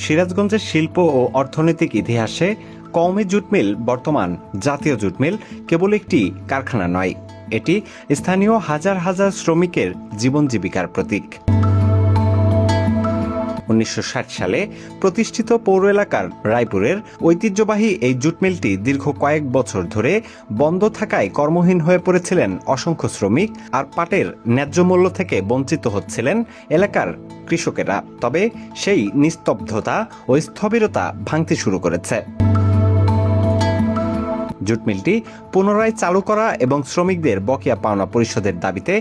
সিরাজগঞ্জের শিল্প ও অর্থনৈতিক ইতিহাসে কওমি জুট মিল, বর্তমান জাতীয় জুট মিল, কেবল একটি কারখানা নয়, এটি স্থানীয় হাজার হাজার শ্রমিকের জীবন জীবিকার প্রতীক। 1960 সালে প্রতিষ্ঠিত পৌর এলাকার রায়পুরের ঐতিহ্যবাহী এই জুট মিলটি দীর্ঘ কয়েক বছর ধরে বন্ধ থাকায় কর্মহীন হয়ে পড়েছিলেন অসংখ্য শ্রমিক, আর পাটের ন্যায্য মূল্য থেকে বঞ্চিত হচ্ছিলেন এলাকার কৃষকেরা। তবে সেই নিস্তব্ধতা ও স্থবিরতা ভাঙতে শুরু করেছে। জুট মিলটি পুনরায় চালু করা এবং শ্রমিকদের বকেয়া পাওনা পরিশোধের দাবিতে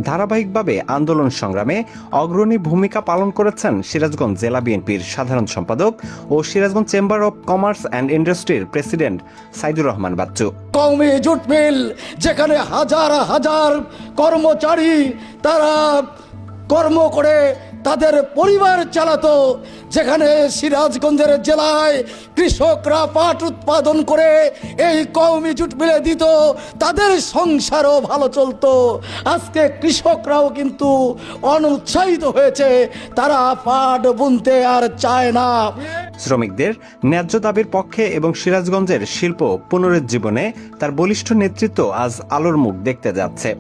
ধারাবাহিকভাবে আন্দোলন সংগ্রামে অগ্রণী ভূমিকা পালন করেছেন সিরাজগঞ্জ জেলা বিএনপির সাধারণ সম্পাদক ও Sirajganj chamber of commerce and ইন্ডাস্ট্রির প্রেসিডেন্ট সাইদুর রহমান বাচ্চু। কওমি জুট মিল, যেখানে হাজার হাজার কর্মচারী তারা কর্ম করে তাদের পরিবার চালাতো, যেখানে সিরাজগঞ্জের জেলায় কৃষকরা পাট উৎপাদন করে এই কওমি জুট মিলে দিত, তাদের সংসারও ভালো চলতো। আজকে কৃষকরাও কিন্তু অনুৎসাহিত হয়েছে, তারা পাট বুনতে আর চায় না। শ্রমিকদের ন্যায্য দাবির পক্ষে এবং সিরাজগঞ্জের শিল্প পুনরুজ্জীবনে তার বলিষ্ঠ নেতৃত্ব আজ আলোর মুখ দেখতে যাচ্ছে।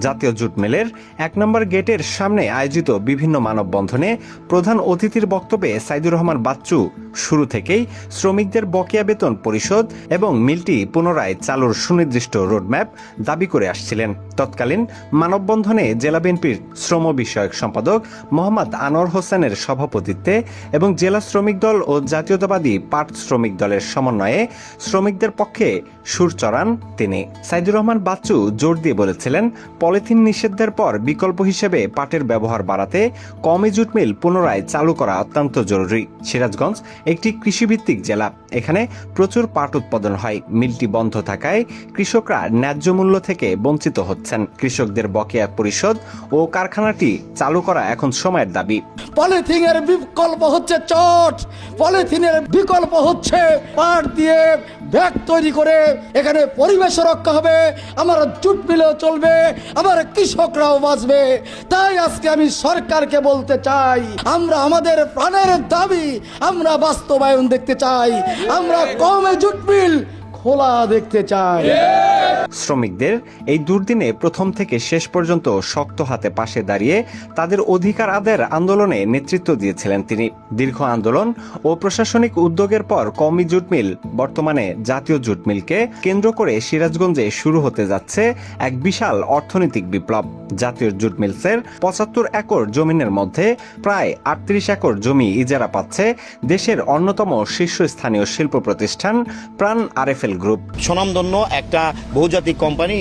জাতীয় জুট মিলের 1 নম্বর গেটের সামনে আয়োজিত বিভিন্ন মানববন্ধনে প্রধান অতিথির বক্তব্যে সাইদুর রহমান বাচ্চু শুরু থেকেই শ্রমিকদের বকেয়া বেতন পরিশোধ এবং মিলটি পুনরায় চালুর সুনির্দিষ্ট রোডম্যাপ দাবি করে আসছিলেন। তৎকালীন মানববন্ধনে জেলা বিএনপির শ্রম বিষয়ক সম্পাদক মোহাম্মদ আনোয়ার হোসেনের সভাপতিত্বে এবং জেলা শ্রমিক দল ও জাতীয়তাবাদী পাট শ্রমিক দলের সমন্বয়ে শ্রমিকদের পক্ষে সুর চড়ান তিনি। সাইদুর রহমান বাচ্চু জোর দিয়ে বলেছিলেন, পলিথিন নিষিদ্ধের পর বিকল্প হিসেবে পাটের ব্যবহার বাড়াতে কওমি জুট মিল পুনরায় চালু করা অত্যন্ত জরুরি। সিরাজগঞ্জ একটি কৃষিভিত্তিক জেলা, এখানে প্রচুর পাট উৎপাদন হয়। মিলটি বন্ধ থাকায় কৃষকরা ন্যায্য মূল্য থেকে বঞ্চিত হচ্ছেন। কৃষকদের বকেয়া পরিশোধ ও কারখানাটি চালু করা এখন সময়ের দাবি। পলিথিনের বিকল্প হচ্ছে চট, পলিথিনের বিকল্প হচ্ছে পাট দিয়ে ব্যাগ তৈরি করে, এখানে পরিবেশ রক্ষা হবে, আমার জুট মিলও চলবে, আমার কৃষকরাও বাঁচবে। তাই আজকে আমি সরকারকে বলতে চাই, আমরা আমাদের প্রাণের দাবি আমরা বাস্তবায়ন দেখতে চাই, আমরা কওমি জুট মিল খোলা দেখতে চাই। শ্রমিকদের এই দুর্দিনে প্রথম থেকে শেষ পর্যন্ত শক্ত হাতে পাশে দাঁড়িয়ে তাদের অধিকার আদায়ের আন্দোলনে নেতৃত্ব দিয়েছিলেন তিনি। দীর্ঘ আন্দোলন ও প্রশাসনিক উদ্যোগের পর কওমি জুট মিল, বর্তমানে জাতীয় জুট মিলকে কেন্দ্র করে সিরাজগঞ্জে শুরু হতে যাচ্ছে এক বিশাল অর্থনৈতিক বিপ্লব। জাতীয় জুট মিলসের 75 একর জমিনের মধ্যে প্রায় 38 একর জমি ইজারা পাচ্ছে দেশের অন্যতম শীর্ষস্থানীয় শিল্প প্রতিষ্ঠান প্রাণ আরএফএল গ্রুপ। স্বনামধন্য একটা বহুজাতিক কোম্পানি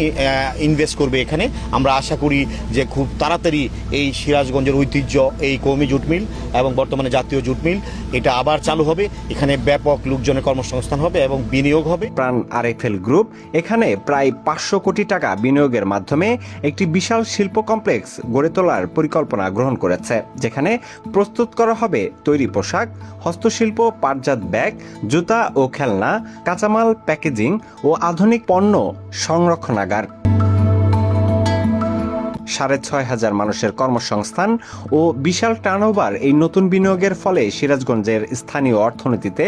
ইনভেস্ট করবে এখানে। আমরা আশা করি যে খুব তাড়াতাড়ি এই সিরাজগঞ্জের ঐতিহ্য এই কওমি জুট মিল এবং বর্তমানে জাতীয় জুট মিল এটা আবার চালু হবে। এখানে ব্যাপক লোকজনের কর্মসংস্থান হবে এবং বিনিয়োগ হবে। প্রাণ আরএফএল গ্রুপ এখানে প্রায় 500 কোটি টাকা বিনিয়োগের মাধ্যমে একটি বিশাল শিল্প কমপ্লেক্স গড়ে তোলার পরিকল্পনা গ্রহণ করেছে, যেখানে প্রস্তুত করা হবে তৈরি পোশাক, হস্তশিল্প, পাটজাত ব্যাগ, জুতা ও খেলনা, কাঁচামাল প্যাকেজিং ও আধুনিক পণ্য সংরক্ষণাগার। 6,500 মানুষের কর্মসংস্থান ও বিশাল টার্নওভার এই নতুন বিনিয়োগের ফলে সিরাজগঞ্জের স্থানীয় অর্থনীতিতে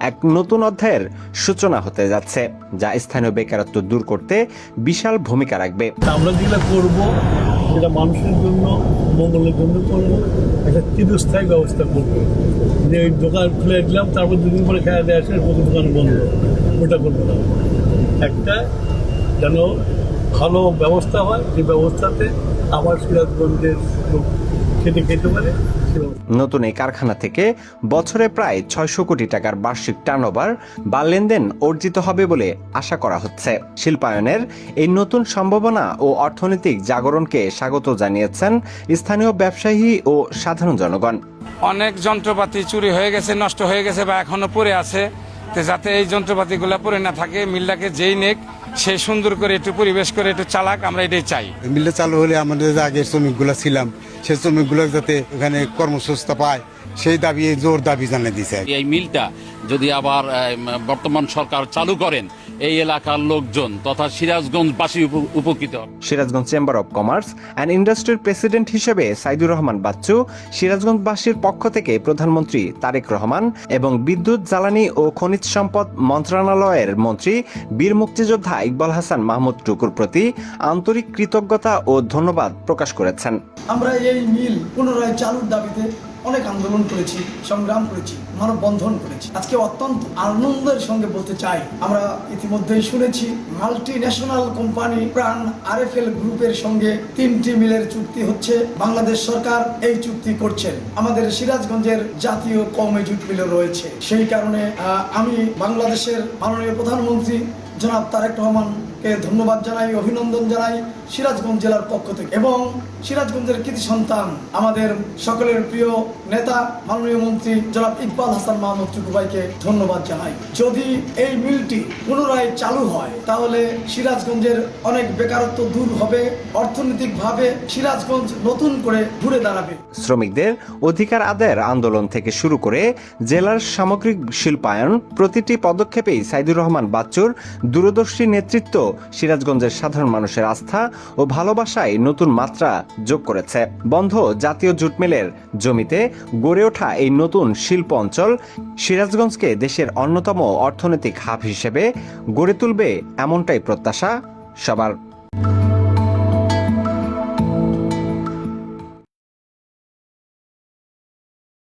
এক নতুন অধ্যায়ের সূচনা হতে যাচ্ছে, যা স্থানীয় বেকারত্ব দূর করতে বিশাল ভূমিকা রাখবে। আমরা যেটা করবো সেটা মানুষের জন্য, মঙ্গলের জন্য করবো, একটা চিরস্থায়ী ব্যবস্থা করবো। যে দোকান খুলে দিলাম, তারপর 2 দিন পরে খেয়া দিয়ে আসে দোকান বন্ধ, ওটা করবো না। একটা যেন ভালো ব্যবস্থা হয়, যে ব্যবস্থাতে আমার সিরাজগঞ্জের লোক খেতে পারে। নতুন এই কারখানা থেকে বছরে প্রায় 600 কোটি টাকার বার্ষিক টার্নওভার বা লেনদেন অর্জিত হবে বলে আশা করা হচ্ছে। শিল্পায়নের এই নতুন সম্ভাবনা ও অর্থনৈতিক জাগরণকে স্বাগত জানিয়েছেন স্থানীয় ব্যবসায়ী ও সাধারণ জনগণ। অনেক যন্ত্রপাতি চুরি হয়ে গেছে, নষ্ট হয়ে গেছে বা এখনো পড়ে আছে, যাতে এই যন্ত্রপাতিগুলো পড়ে না থাকে, মিলটাকে যেই নেক সে সুন্দর করে একটু পরিবেশ করে একটু চালাক, আমরা এটাই চাই। মিলটা চালু হলে আমাদের আগে শ্রমিকগুলো ছিলাম, সেই শ্রমিকগুলো যাতে এখানে কর্মসংস্থান পায়, সেই দাবি জোর দাবি জানিয়ে দিয়েছে। এই মিলটা যদি আবার বর্তমান সরকার চালু করেন এই এলাকার লোকজন তথা সিরাজগঞ্জবাসী উপকৃত হবে। Sirajganj chamber of commerce and ইন্ডাস্ট্রির প্রেসিডেন্ট হিসেবে সাইদুর রহমান বাচ্চু সিরাজগঞ্জবাসীর পক্ষ থেকে প্রধানমন্ত্রী তারেক রহমান এবং বিদ্যুৎ, জ্বালানি ও খনিজ সম্পদ মন্ত্রণালয়ের মন্ত্রী বীর মুক্তিযোদ্ধা ইকবাল হাসান মাহমুদ টুকুর প্রতি আন্তরিক কৃতজ্ঞতা ও ধন্যবাদ প্রকাশ করেছেন। আমরা এই মিল পুনরায় চালুর দাবিতে অনেক আন্দোলন করেছি, সংগ্রাম করেছি, মানববন্ধন করেছি। আজকে অত্যন্ত আনন্দের সঙ্গে বলতে চাই, আমরা ইতিমধ্যেই শুনেছি মাল্টি ন্যাশনাল কোম্পানি প্রাণ আরএফএল গ্রুপের সঙ্গে 3টি মিলের চুক্তি হচ্ছে। বাংলাদেশ সরকার এই চুক্তি করছেন। আমাদের সিরাজগঞ্জের জাতীয় কওমি জুট মিলও রয়েছে। সেই কারণে আমি বাংলাদেশের মাননীয় প্রধানমন্ত্রী জনাব তারেক রহমানকে ধন্যবাদ জানাই, অভিনন্দন জানাই সিরাজগঞ্জ জেলার পক্ষ থেকে, এবং সিরাজগঞ্জের কৃতি সন্তান আমাদের সকলের প্রিয় নেতা মাননীয় মন্ত্রী জনাব ইকবাল হাসান মাহমুদ টুকু ভাইকে ধন্যবাদ জানাই। যদি এই মিলটি পুনরায় চালু হয় তাহলে সিরাজগঞ্জের অনেক বেকারত্ব দূর হবে, অর্থনৈতিকভাবে সিরাজগঞ্জ নতুন করে ঘুরে দাঁড়াবে। শ্রমিকদের অধিকার আদায়ের আন্দোলন থেকে শুরু করে জেলার সামগ্রিক শিল্পায়ন প্রতিটি পদক্ষেপেই সাইদুর রহমান বাচ্চুর দূরদর্শী নেতৃত্ব সিরাজগঞ্জের সাধারণ মানুষের আস্থা ও ভালোবাসায় নতুন মাত্রা যোগ করেছে। বন্ধ জাতীয় জুট মিলের জমিতে গড়ে ওঠা এই নতুন শিল্প অঞ্চল সিরাজগঞ্জকে দেশের অন্যতম অর্থনৈতিক হাব হিসেবে গড়ে তুলবে, এমনটাই প্রত্যাশা সবার।